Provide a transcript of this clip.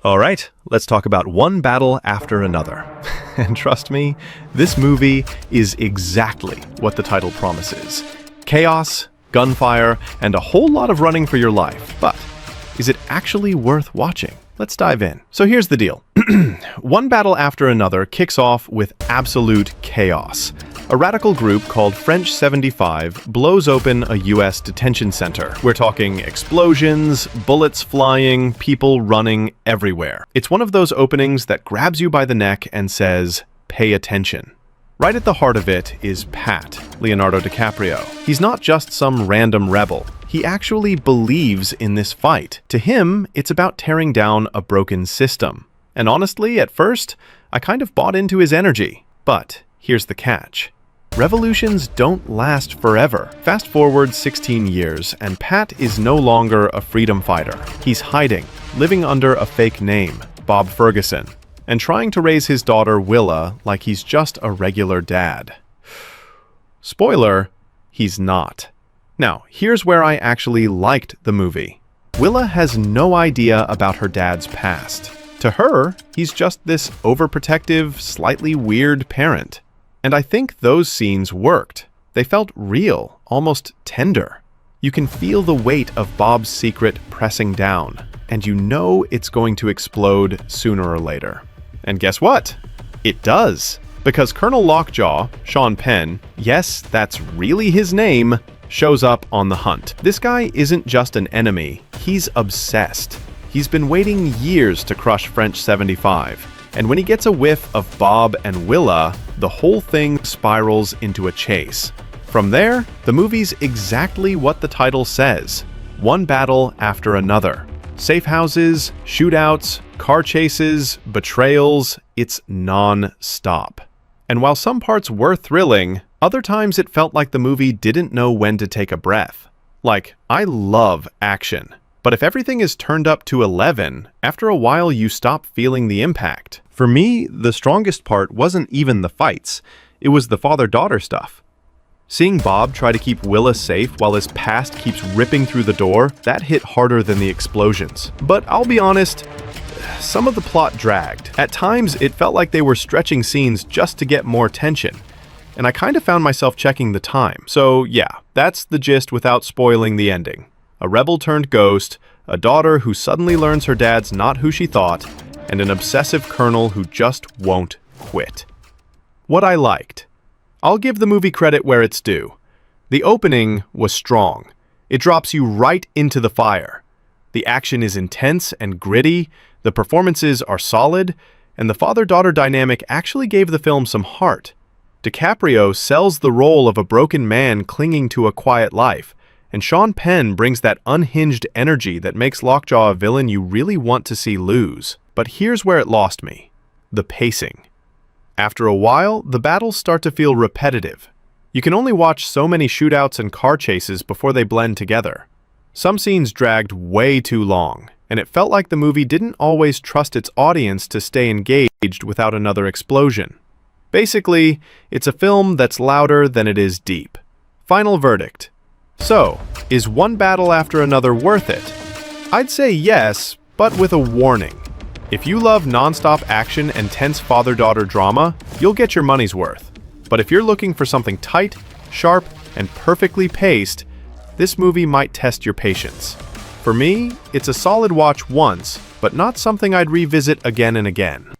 All right, let's talk about one battle after another. And trust me, this movie is exactly what the title promises. Chaos, gunfire, and a whole lot of running for your life. But is it actually worth watching? Let's dive in. So here's the deal. One battle after another kicks off with absolute chaos. A radical group called French 75 blows open a US detention center. We're talking explosions, bullets flying, people running everywhere. It's one of those openings that grabs you by the neck and says, pay attention. Right at the heart of it is Pat, Leonardo DiCaprio. He's not just some random rebel. He actually believes in this fight. To him, it's about tearing down a broken system. And honestly, at first, I kind of bought into his energy. But here's the catch. Revolutions don't last forever. Fast forward 16 years, and Pat is no longer a freedom fighter. He's hiding, living under a fake name, Bob Ferguson, and trying to raise his daughter Willa like he's just a regular dad. Spoiler, he's not. Now, here's where I actually liked the movie. Willa has no idea about her dad's past. To her, he's just this overprotective, slightly weird parent. And I think those scenes worked. They felt real, almost tender. You can feel the weight of Bob's secret pressing down, and you know it's going to explode sooner or later. And guess what? It does. Because Colonel Lockjaw, Sean Penn, yes, that's really his name, shows up on the hunt. This guy isn't just an enemy, he's obsessed. He's been waiting years to crush French 75. And when he gets a whiff of Bob and Willa, the whole thing spirals into a chase. From there, the movie's exactly what the title says. One battle after another. Safe houses, shootouts, car chases, betrayals, it's non-stop. And while some parts were thrilling, other times it felt like the movie didn't know when to take a breath. Like, I love action. But if everything is turned up to 11, after a while you stop feeling the impact. For me, the strongest part wasn't even the fights. It was the father-daughter stuff. Seeing Bob try to keep Willa safe while his past keeps ripping through the door, that hit harder than the explosions. But I'll be honest, some of the plot dragged. At times, it felt like they were stretching scenes just to get more tension. And I kind of found myself checking the time. So yeah, that's the gist without spoiling the ending. A rebel turned ghost, a daughter who suddenly learns her dad's not who she thought, and an obsessive colonel who just won't quit. What I liked. I'll give the movie credit where it's due. The opening was strong. It drops you right into the fire. The action is intense and gritty, the performances are solid, and the father-daughter dynamic actually gave the film some heart. DiCaprio sells the role of a broken man clinging to a quiet life, and Sean Penn brings that unhinged energy that makes Lockjaw a villain you really want to see lose. But here's where it lost me. The pacing. After a while, the battles start to feel repetitive. You can only watch so many shootouts and car chases before they blend together. Some scenes dragged way too long, and it felt like the movie didn't always trust its audience to stay engaged without another explosion. Basically, it's a film that's louder than it is deep. Final verdict. So, is one battle after another worth it? I'd say yes, but with a warning. If you love non-stop action and tense father-daughter drama, you'll get your money's worth. But if you're looking for something tight, sharp, and perfectly paced, this movie might test your patience. For me, it's a solid watch once, but not something I'd revisit again and again.